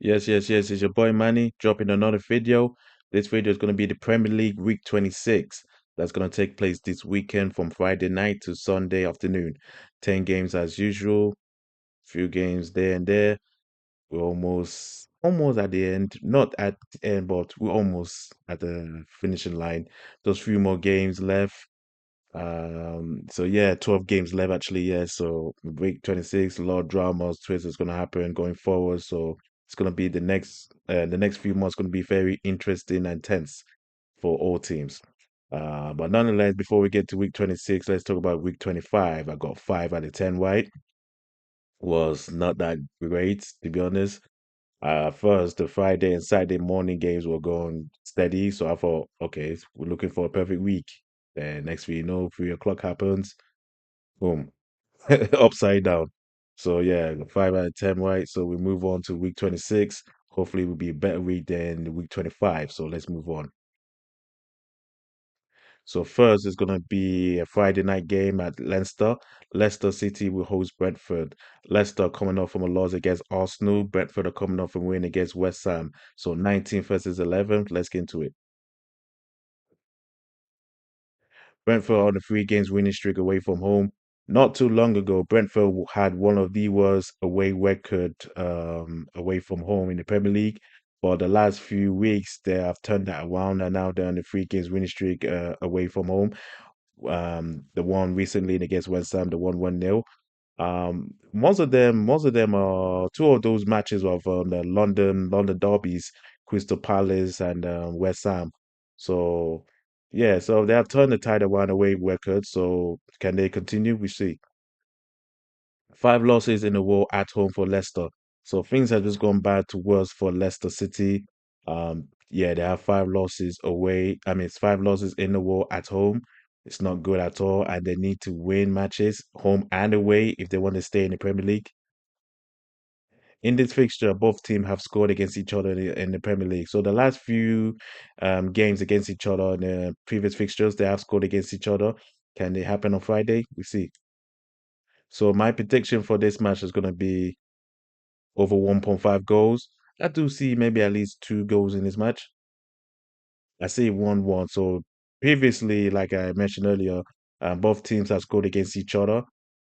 Yes. It's your boy Manny dropping another video. This video is going to be the Premier League Week 26. That's going to take place this weekend from Friday night to Sunday afternoon. 10 games as usual, few games there and there. We're almost at the end. Not at the end, but we're almost at the finishing line. There's few more games left. So yeah, 12 games left actually, yeah. So week 26, a lot of dramas, twists is gonna happen going forward. So it's gonna be the next few months gonna be very interesting and tense for all teams. But nonetheless, before we get to week 26, let's talk about week 25. I got 5 out of 10 right. Was not that great, to be honest. First, the Friday and Saturday morning games were going steady, so I thought, okay, we're looking for a perfect week. Then next week, 3 o'clock happens, boom, upside down. So yeah, 5 out of 10, right? So we move on to week 26. Hopefully, it will be a better week than week 25. So let's move on. So first is gonna be a Friday night game at Leicester. Leicester City will host Brentford. Leicester coming off from a loss against Arsenal. Brentford are coming off from a win against West Ham. So 19th versus 11th. Let's get into it. Brentford on a 3 games winning streak away from home. Not too long ago, Brentford had one of the worst away record away from home in the Premier League. But the last few weeks, they have turned that around, and now they're on a 3 games winning streak away from home. The one recently against West Ham, the 1-1 nil. Most of them are two of those matches of the London derbies, Crystal Palace and West Ham. So yeah, so they have turned the tide around away record. So can they continue? We see 5 losses in a row at home for Leicester. So things have just gone bad to worse for Leicester City. Yeah, they have 5 losses away. I mean, it's 5 losses in a row at home. It's not good at all, and they need to win matches home and away if they want to stay in the Premier League. In this fixture, both teams have scored against each other in the Premier League. So the last few games against each other in the previous fixtures, they have scored against each other. Can it happen on Friday? We see. So my prediction for this match is going to be over 1.5 goals. I do see maybe at least 2 goals in this match. I see 1-1. So previously, like I mentioned earlier, both teams have scored against each other.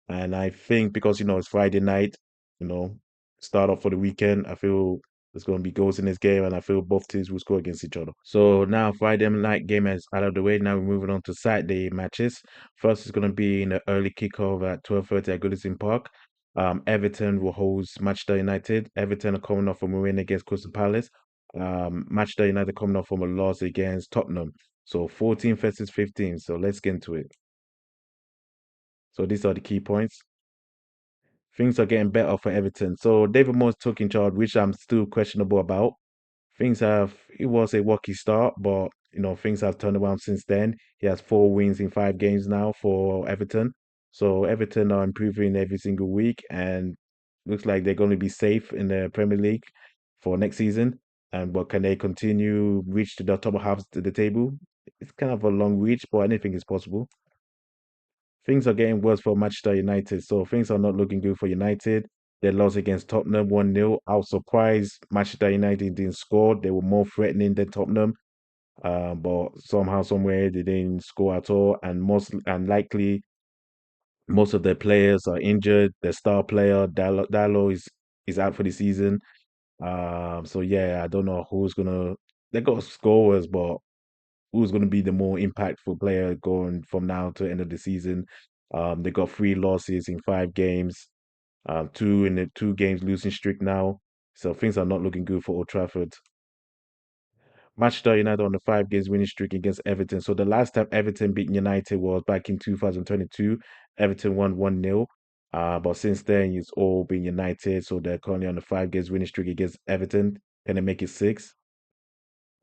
And I think because, it's Friday night, you know, start off for the weekend, I feel there's going to be goals in this game. And I feel both teams will score against each other. So now Friday night game is out of the way. Now we're moving on to Saturday matches. First is going to be in the early kickoff at 12:30 at Goodison Park. Everton will host Manchester United. Everton are coming off from a win against Crystal Palace. Manchester United coming off from a loss against Tottenham. So 14 versus 15. So let's get into it. So these are the key points. Things are getting better for Everton. So David Moyes took in charge, which I'm still questionable about. It was a rocky start, but things have turned around since then. He has 4 wins in 5 games now for Everton. So Everton are improving every single week and looks like they're going to be safe in the Premier League for next season. And but can they continue reach to the top halves of the table? It's kind of a long reach, but anything is possible. Things are getting worse for Manchester United, so things are not looking good for United. They lost against Tottenham 1-0. I was surprised Manchester United didn't score. They were more threatening than Tottenham, but somehow, somewhere, they didn't score at all. And likely, most of their players are injured. The star player, Dallo is out for the season. So yeah, I don't know who's gonna. They got scorers, but who's going to be the more impactful player going from now to the end of the season. They got 3 losses in 5 games, two in the 2 games losing streak now. So things are not looking good for Old Trafford. Manchester United on the 5 games winning streak against Everton. So the last time Everton beat United was back in 2022. Everton won 1-0. But since then, it's all been United. So they're currently on the 5 games winning streak against Everton. Can they make it 6?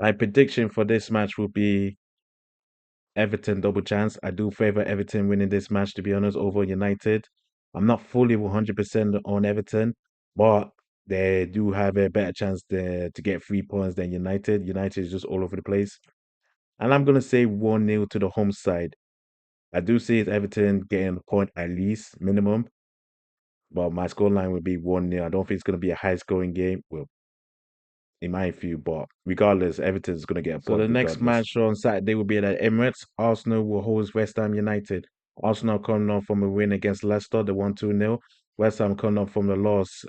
My prediction for this match will be Everton double chance. I do favor Everton winning this match, to be honest, over United. I'm not fully 100% on Everton, but they do have a better chance to get 3 points than United. United is just all over the place. And I'm going to say 1-0 to the home side. I do see it's Everton getting a point at least, minimum, but my scoreline would be 1-0. I don't think it's going to be a high scoring game. Well, in my view. But regardless, Everton's going to get a So point the next regardless. match on Saturday will be at Emirates. Arsenal will host West Ham United. Arsenal coming on from a win against Leicester, they won 2-0. West Ham coming on from the loss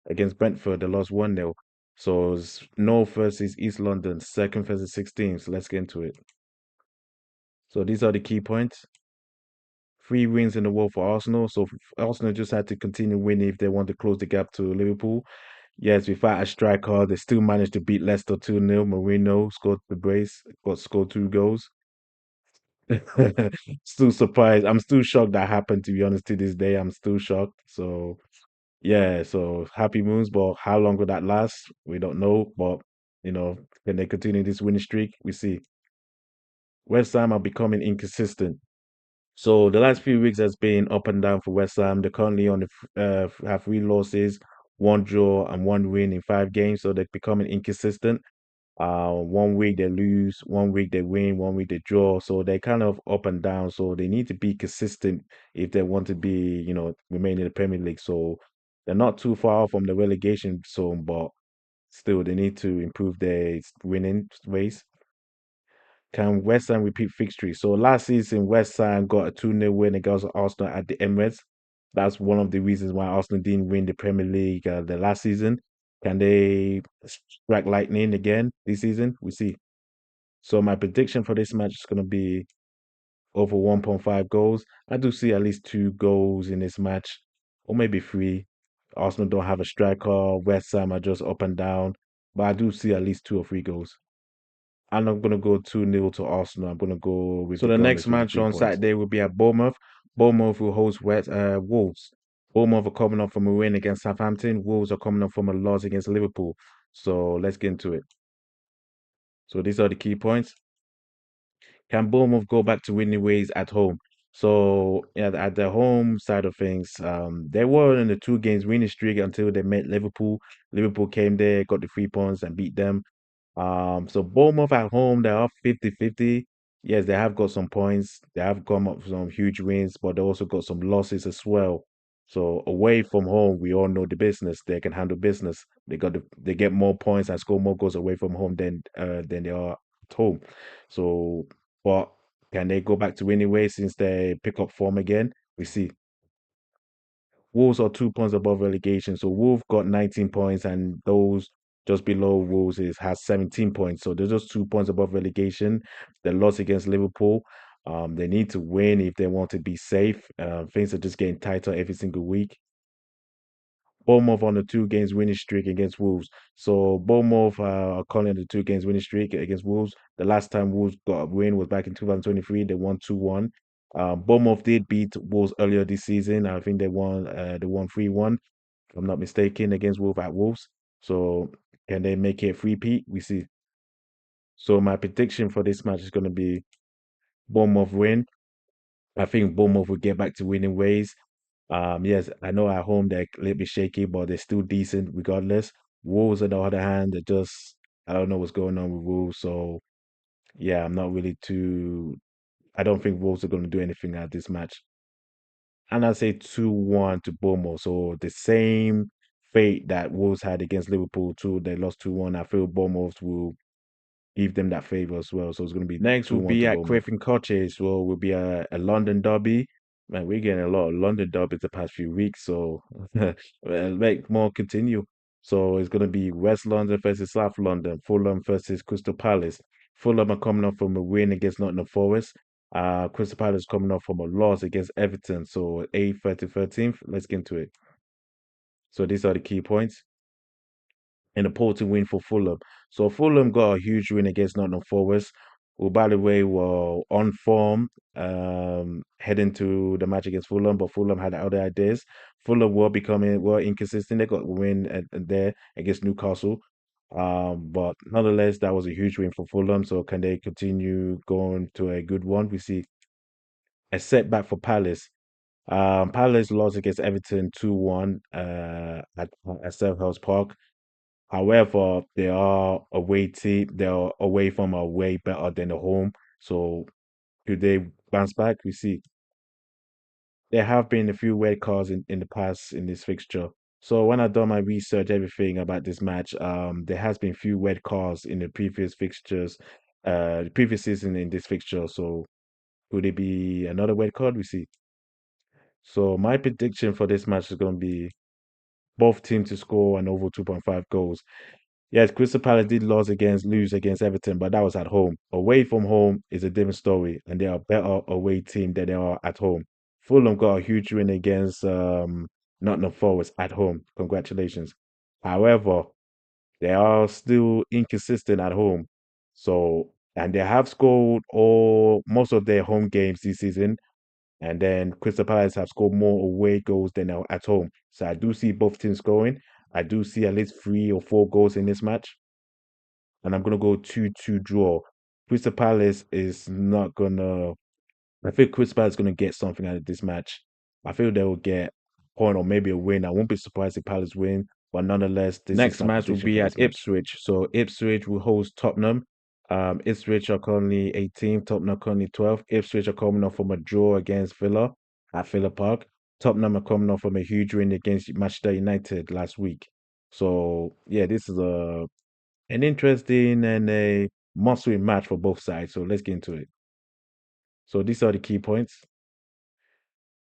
against Brentford, they lost 1-0. So it's North versus East London, second versus 16th. So let's get into it. So these are the key points. 3 wins in a row for Arsenal. So Arsenal just had to continue winning if they want to close the gap to Liverpool. Yes, without a striker, they still managed to beat Leicester 2-0. Marino scored the brace, got scored 2 goals. Still surprised. I'm still shocked that happened, to be honest, to this day. I'm still shocked. So, yeah, so happy moons, but how long will that last? We don't know. But, can they continue this winning streak? We see. West Ham are becoming inconsistent. So the last few weeks has been up and down for West Ham. They're currently on have 3 losses, 1 draw, and 1 win in 5 games. So they're becoming inconsistent. One week they lose, one week they win, one week they draw. So they're kind of up and down. So they need to be consistent if they want to be, remain in the Premier League. So they're not too far from the relegation zone, but still they need to improve their winning ways. Can West Ham repeat fixtures? So last season, West Ham got a 2-0 win against Arsenal at the Emirates. That's one of the reasons why Arsenal didn't win the Premier League the last season. Can they strike lightning again this season? We see. So my prediction for this match is going to be over 1.5 goals. I do see at least 2 goals in this match, or maybe three. Arsenal don't have a striker. West Ham are just up and down, but I do see at least 2 or 3 goals. And I'm gonna go 2-0 to Arsenal. I'm gonna go with So the the next Gunners with the match three on points. Saturday will be at Bournemouth. Bournemouth will host Wolves. Bournemouth are coming off from a win against Southampton. Wolves are coming off from a loss against Liverpool. So let's get into it. So these are the key points. Can Bournemouth go back to winning ways at home? So yeah, at the home side of things, they were in the 2 games winning streak until they met Liverpool. Liverpool came there, got the 3 points and beat them. So Bournemouth at home, they are 50-50. Yes, they have got some points. They have come up with some huge wins, but they also got some losses as well. So away from home, we all know the business. They can handle business. They get more points and score more goals away from home than they are at home. So, but can they go back to winning ways since they pick up form again? We see. Wolves are 2 points above relegation. So Wolves got 19 points, and those just below Wolves has 17 points. So they're just 2 points above relegation. The loss against Liverpool. They need to win if they want to be safe. Things are just getting tighter every single week. Bournemouth on a 2 games winning streak against Wolves. So Bournemouth are calling the 2 games winning streak against Wolves. The last time Wolves got a win was back in 2023. They won 2-1. Bournemouth did beat Wolves earlier this season. I think they won 3-1, if I'm not mistaken, against Wolves at Wolves. So can they make it 3-peat? We see. So my prediction for this match is going to be Bournemouth win. I think Bournemouth will get back to winning ways. Yes, I know at home they're a little bit shaky, but they're still decent regardless. Wolves, on the other hand, I don't know what's going on with Wolves. So, yeah, I'm not really too, I don't think Wolves are going to do anything at this match. And I say 2-1 to Bournemouth. So, the same fate that Wolves had against Liverpool, too, they lost 2-1. I feel Bournemouth will give them that favor as well. So it's going to be Next will 2-1 be to at Bournemouth. Craven Cottage. Well, will be a London derby. Man, we're getting a lot of London derbies the past few weeks, so make more continue. So it's going to be West London versus South London, Fulham versus Crystal Palace. Fulham are coming off from a win against Nottingham Forest. Crystal Palace coming off from a loss against Everton. So 8th, 13th. Let's get into it. So these are the key points. An important win for Fulham. So Fulham got a huge win against Nottingham Forest, who, by the way, were on form heading to the match against Fulham, but Fulham had other ideas. Fulham were inconsistent. They got a win there against Newcastle. But nonetheless, that was a huge win for Fulham. So can they continue going to a good one? We see a setback for Palace. Palace lost against Everton 2-1 at Selhurst Park. However, they are away team. They are away from a way better than the home. So could they bounce back? We see there have been a few red cards in the past in this fixture. So when I done my research, everything about this match, there has been few red cards in the previous fixtures, the previous season in this fixture. So could it be another red card? We see. So my prediction for this match is going to be both teams to score an over 2.5 goals. Yes, Crystal Palace did lose against Everton, but that was at home. Away from home is a different story, and they are a better away team than they are at home. Fulham got a huge win against Nottingham Forest at home. Congratulations. However, they are still inconsistent at home. So, and they have scored all most of their home games this season, and then Crystal Palace have scored more away goals than at home. So I do see both teams scoring. I do see at least 3 or 4 goals in this match, and I'm gonna go 2-2 draw. Crystal Palace is not gonna. I think Crystal Palace is gonna get something out of this match. I feel they will get a point or maybe a win. I won't be surprised if Palace win, but nonetheless, this is Next my match will prediction for be at this match. Ipswich. So Ipswich will host Tottenham. Ipswich are currently 18th, Tottenham are currently 12th. Ipswich are coming off from a draw against Villa at Villa Park. Tottenham are coming off from a huge win against Manchester United last week. So yeah, this is a an interesting and a must-win match for both sides. So let's get into it. So these are the key points.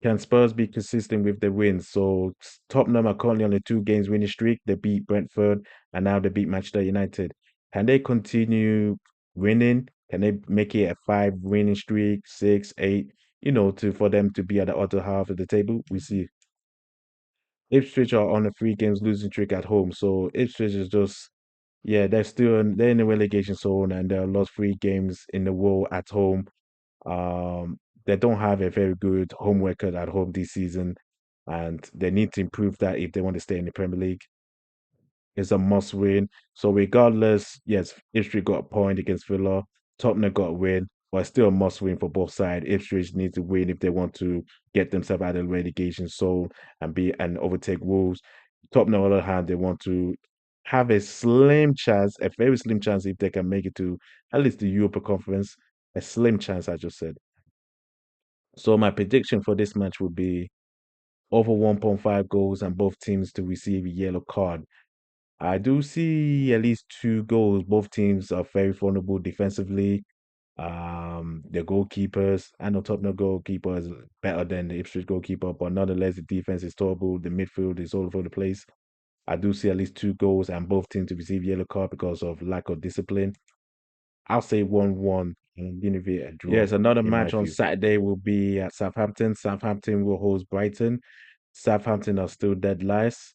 Can Spurs be consistent with their wins? So Tottenham are currently on a 2 games winning streak. They beat Brentford and now they beat Manchester United. Can they continue winning? Can they make it a 5 winning streak, six, eight? To for them to be at the other half of the table. We see Ipswich are on a 3 games losing streak at home. So Ipswich is just yeah, they're in the relegation zone and they lost 3 games in a row at home. They don't have a very good home record at home this season, and they need to improve that if they want to stay in the Premier League. It's a must win. So regardless, yes, Ipswich got a point against Villa. Tottenham got a win, but it's still a must win for both sides. Ipswich need to win if they want to get themselves out of the relegation zone and overtake Wolves. Tottenham, on the other hand, they want to have a slim chance, a very slim chance if they can make it to at least the Europa Conference. A slim chance, I just said. So my prediction for this match would be over 1.5 goals and both teams to receive a yellow card. I do see at least 2 goals. Both teams are very vulnerable defensively. The goalkeepers, I know Tottenham goalkeeper is better than the Ipswich goalkeeper, but nonetheless, the defense is terrible. The midfield is all over the place. I do see at least 2 goals and both teams to receive yellow card because of lack of discipline. I'll say 1-1 and give it a draw, Yes, another in my match on view. Saturday will be at Southampton. Southampton will host Brighton. Southampton are still dead last.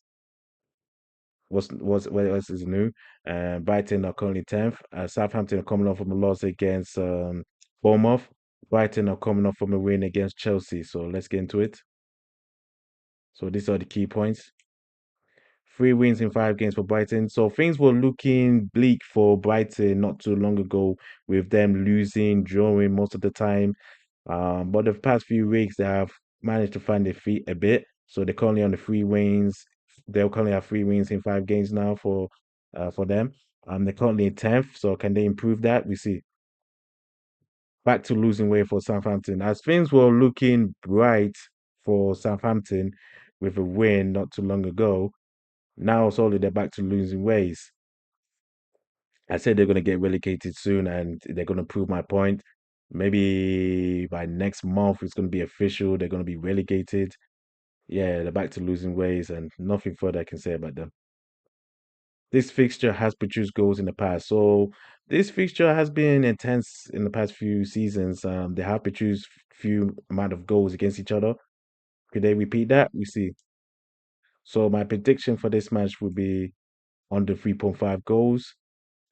What else is new? Brighton are currently 10th. Southampton are coming off from a loss against Bournemouth. Brighton are coming off from a win against Chelsea. So let's get into it. So these are the key points. 3 wins in 5 games for Brighton. So things were looking bleak for Brighton not too long ago, with them losing, drawing most of the time. But the past few weeks, they have managed to find their feet a bit. So they're currently on the 3 wins. They'll currently have 3 wins in 5 games now for them. They're currently in 10th. So can they improve that? We see. Back to losing way for Southampton. As things were looking bright for Southampton with a win not too long ago, now slowly they're back to losing ways. I said they're going to get relegated soon and they're going to prove my point. Maybe by next month, it's going to be official. They're going to be relegated. Yeah, they're back to losing ways and nothing further I can say about them. This fixture has produced goals in the past. So this fixture has been intense in the past few seasons. They have produced few amount of goals against each other. Could they repeat that? We see. So my prediction for this match would be under 3.5 goals.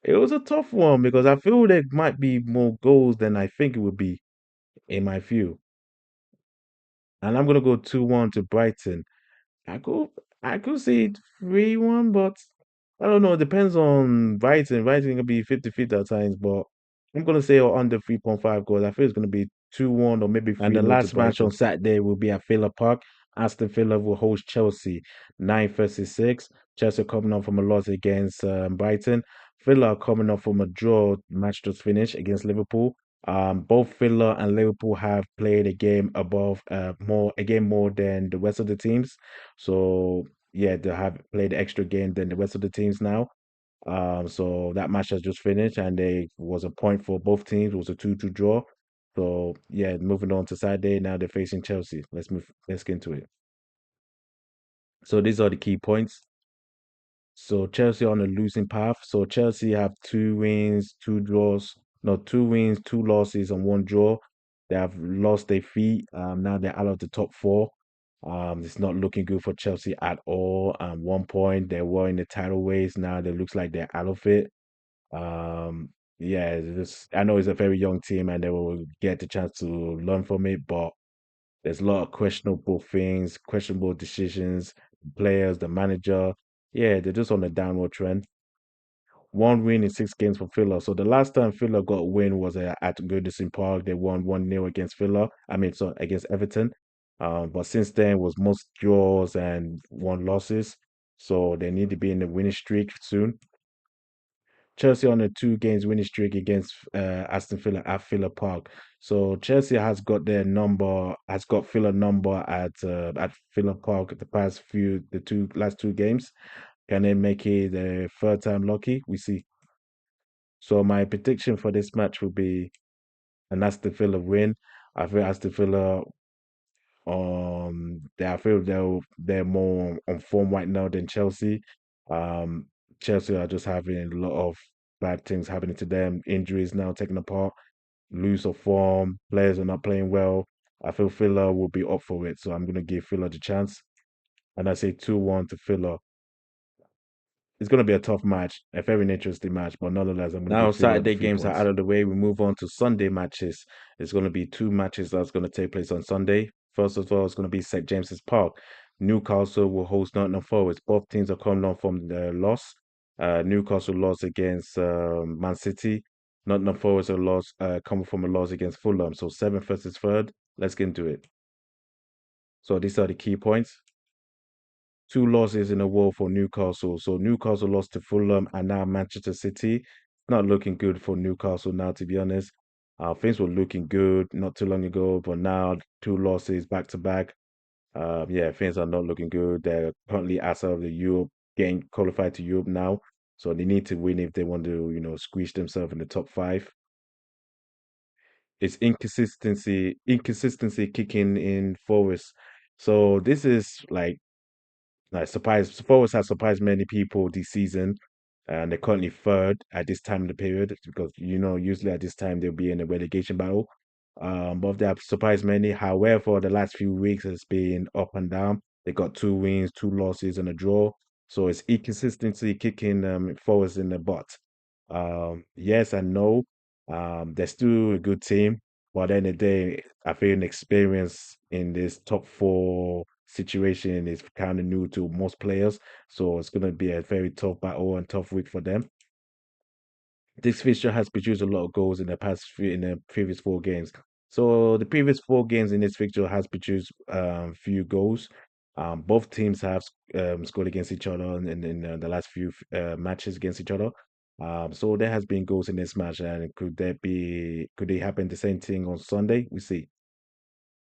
It was a tough one because I feel there might be more goals than I think it would be in my view. And I'm gonna go 2-1 to Brighton. I could I could say 3-1, but I don't know. It depends on Brighton. Brighton can be 50-50 at times, but I'm gonna say under 3.5 goals. I feel it's gonna be 2-1 or maybe And the 3-0 to last match on Brighton. Saturday will be at Villa Park. Aston Villa will host Chelsea, 9 versus 6. Chelsea coming off from a loss against Brighton. Villa are coming off from a draw match just finished against Liverpool. Both Villa and Liverpool have played a game more than the rest of the teams. So yeah, they have played extra game than the rest of the teams now. So that match has just finished, and they was a point for both teams. It was a 2-2 draw. So yeah, moving on to Saturday. Now they're facing Chelsea. Let's move. Let's get into it. So these are the key points. So Chelsea on a losing path. So Chelsea have 2 wins, 2 draws. No, 2 wins, 2 losses, and 1 draw. They have lost their feet. Now they're out of the top four. It's not looking good for Chelsea at all. 1 point they were in the title race. Now it looks like they're out of it. Yeah, I know it's a very young team and they will get the chance to learn from it, but there's a lot of questionable things, questionable decisions, players, the manager. Yeah, they're just on a downward trend. 1 win in 6 games for Villa. So the last time Villa got a win was at Goodison Park. They won 1-0 against Villa. I mean, so against Everton. But since then was most draws and 1 losses. So they need to be in the winning streak soon. Chelsea on a 2 games winning streak against Aston Villa at Villa Park. So Chelsea has got Villa number at Villa Park the last 2 games. Can they make it the third time lucky? We see. So my prediction for this match will be an Aston Villa win. I feel Aston Villa I feel they're more on form right now than Chelsea. Um, Chelsea are just having a lot of bad things happening to them. Injuries now taking apart, lose of form. Players are not playing well. I feel Villa will be up for it, so I'm gonna give Villa the chance, and I say 2-1 to Villa. It's going to be a tough match, a very interesting match, but nonetheless, I'm going to Now give Villa the Saturday three games are out points. of the way. We move on to Sunday matches. It's going to be 2 matches that's going to take place on Sunday. First of all, it's going to be St James's Park. Newcastle will host Nottingham Forest. Both teams are coming on from the loss. Newcastle lost against Man City. Nottingham Forest are lost, coming from a loss against Fulham. So seventh versus third. Let's get into it. So these are the key points. 2 losses in a row for Newcastle. So Newcastle lost to Fulham and now Manchester City. It's not looking good for Newcastle now, to be honest. Things were looking good not too long ago, but now 2 losses back to back. Yeah, things are not looking good. They're currently outside of the Europe, getting qualified to Europe now. So they need to win if they want to, squeeze themselves in the top five. It's inconsistency kicking in Forest. So this is like Forest has surprised many people this season, and they're currently third at this time of the period because usually at this time they'll be in a relegation battle. But they have surprised many. However, the last few weeks has been up and down. They got 2 wins, 2 losses, and a draw. So it's inconsistency kicking Forest in the butt. Yes and no. They're still a good team, but at the end of the day, I feel an experience in this top four situation is kind of new to most players. So it's going to be a very tough battle and tough week for them. This fixture has produced a lot of goals in the previous 4 games. So the previous 4 games in this fixture has produced few goals. Both teams have scored against each other in the last few matches against each other. So there has been goals in this match, and could it happen the same thing on Sunday? We see.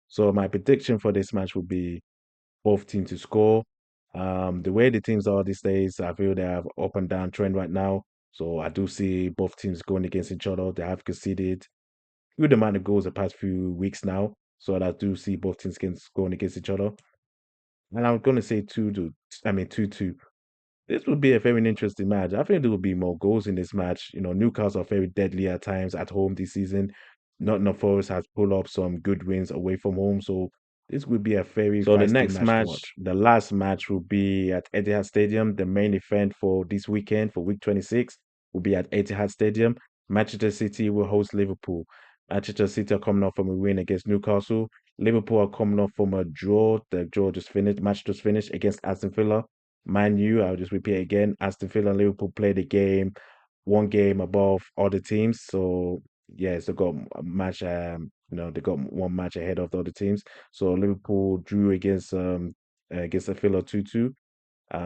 So my prediction for this match would be both teams to score. The way the teams are these days, I feel they have up and down trend right now. So I do see both teams going against each other. They have conceded good amount of goals the past few weeks now. So I do see both teams going against each other. And I'm going to say 2-2. This would be a very interesting match. I think there will be more goals in this match. Newcastle are very deadly at times at home this season. Nottingham Forest has pulled up some good wins away from home. So this would be a very So the feisty next match to match, watch. The last match will be at Etihad Stadium. The main event for this weekend, for week 26, will be at Etihad Stadium. Manchester City will host Liverpool. Manchester City are coming off from a win against Newcastle. Liverpool are coming off from a draw. The draw just finished, match just finished against Aston Villa. Man U, I'll just repeat again. Aston Villa and Liverpool played a game, 1 game above other teams. So yes, they got a match. They got 1 match ahead of the other teams. So Liverpool drew against the Villa 2-2.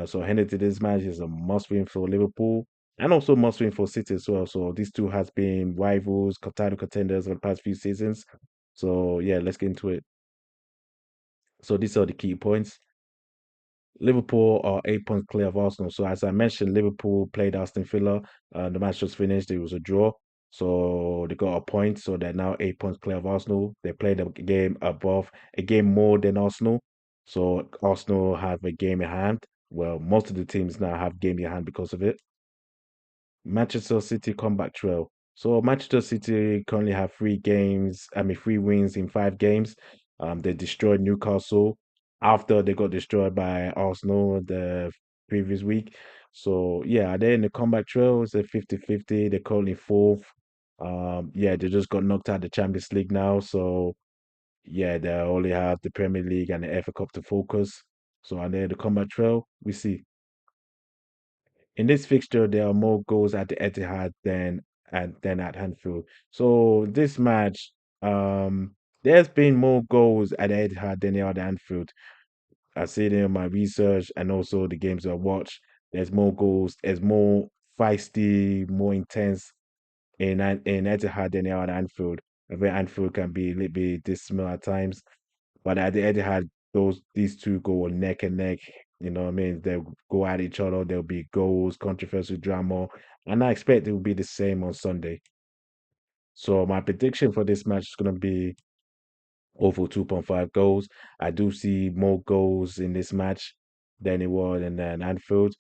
So heading to this match is a must win for Liverpool and also must win for City as well. So these two has been rivals, title contenders for the past few seasons. So yeah, let's get into it. So these are the key points. Liverpool are 8 points clear of Arsenal. So as I mentioned, Liverpool played Aston Villa. The match just finished. It was a draw. So they got a point. So they're now 8 points clear of Arsenal. They played a game above, a game more than Arsenal. So Arsenal have a game in hand. Well, most of the teams now have game in hand because of it. Manchester City comeback trail. So Manchester City currently have 3 games, I mean 3 wins in 5 games. They destroyed Newcastle after they got destroyed by Arsenal the previous week. So yeah, they're in the comeback trail. It's a 50-50. They're currently fourth. Yeah, they just got knocked out of the Champions League now. So yeah, they only have the Premier League and the FA Cup to focus. So are they in the comeback trail? We see. In this fixture, there are more goals at the Etihad than at Anfield. So this match, there's been more goals at the Etihad than there are at Anfield. I see it in my research and also the games I watch. There's more goals. There's more feisty, more intense in Etihad than there are at Anfield. I think Anfield can be a little bit dismal at times, but at the Etihad, these two go neck and neck. You know what I mean? They'll go at each other. There'll be goals, controversial drama, and I expect it will be the same on Sunday. So my prediction for this match is going to be over 2.5 goals. I do see more goals in this match than it was in Anfield.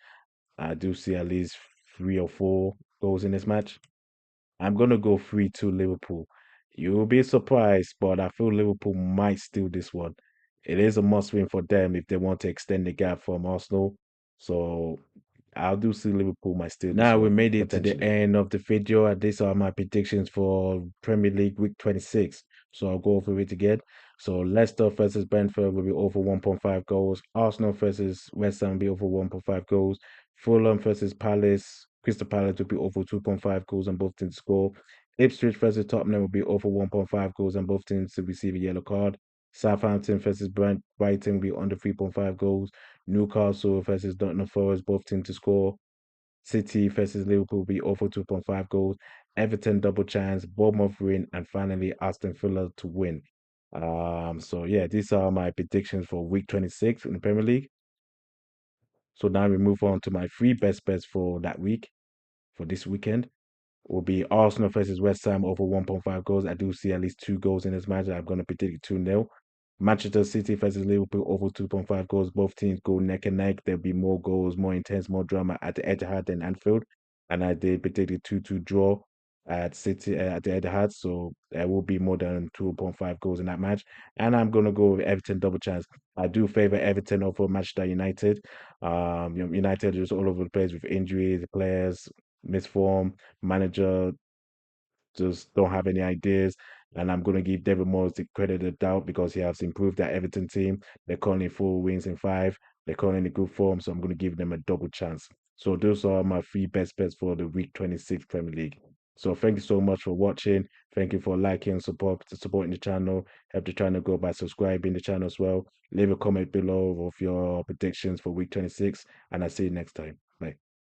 I do see at least 3 or 4 goals in this match. I'm gonna go 3-2 Liverpool. You'll be surprised, but I feel Liverpool might steal this one. It is a must win for them if they want to extend the gap from Arsenal. So I do see Liverpool might steal this Now we one, made it to the potentially. end of the video, and these are my predictions for Premier League Week 26. So I'll go over it again. So Leicester versus Brentford will be over 1.5 goals. Arsenal versus West Ham will be over 1.5 goals. Fulham versus Palace, Crystal Palace will be over 2.5 goals and both teams score. Ipswich versus Tottenham will be over 1.5 goals and both teams to receive a yellow card. Southampton versus Brighton will be under 3.5 goals. Newcastle versus Nottingham Forest, both teams to score. City versus Liverpool will be over 2.5 goals. Everton double chance, Bournemouth win, and finally Aston Villa to win. So yeah, these are my predictions for week 26 in the Premier League. So now we move on to my 3 best bets for that week, for this weekend will be Arsenal versus West Ham over 1.5 goals. I do see at least 2 goals in this match. I'm going to predict it 2-0. Manchester City versus Liverpool over 2.5 goals. Both teams go neck and neck. There'll be more goals, more intense, more drama at the Etihad than Anfield. And I did predict a 2-2 draw at City at the Etihad. So there will be more than 2.5 goals in that match. And I'm going to go with Everton double chance. I do favor Everton over Manchester United. United is all over the place with injuries, players, misform, manager just don't have any ideas. And I'm going to give David Moyes the credit of the doubt because he has improved that Everton team. They're currently 4 wins in 5. They're currently in good form, so I'm going to give them a double chance. So those are my 3 best bets for the Week 26 Premier League. So thank you so much for watching. Thank you for liking, supporting the channel. Help the channel grow by subscribing the channel as well. Leave a comment below of your predictions for Week 26, and I'll see you next time.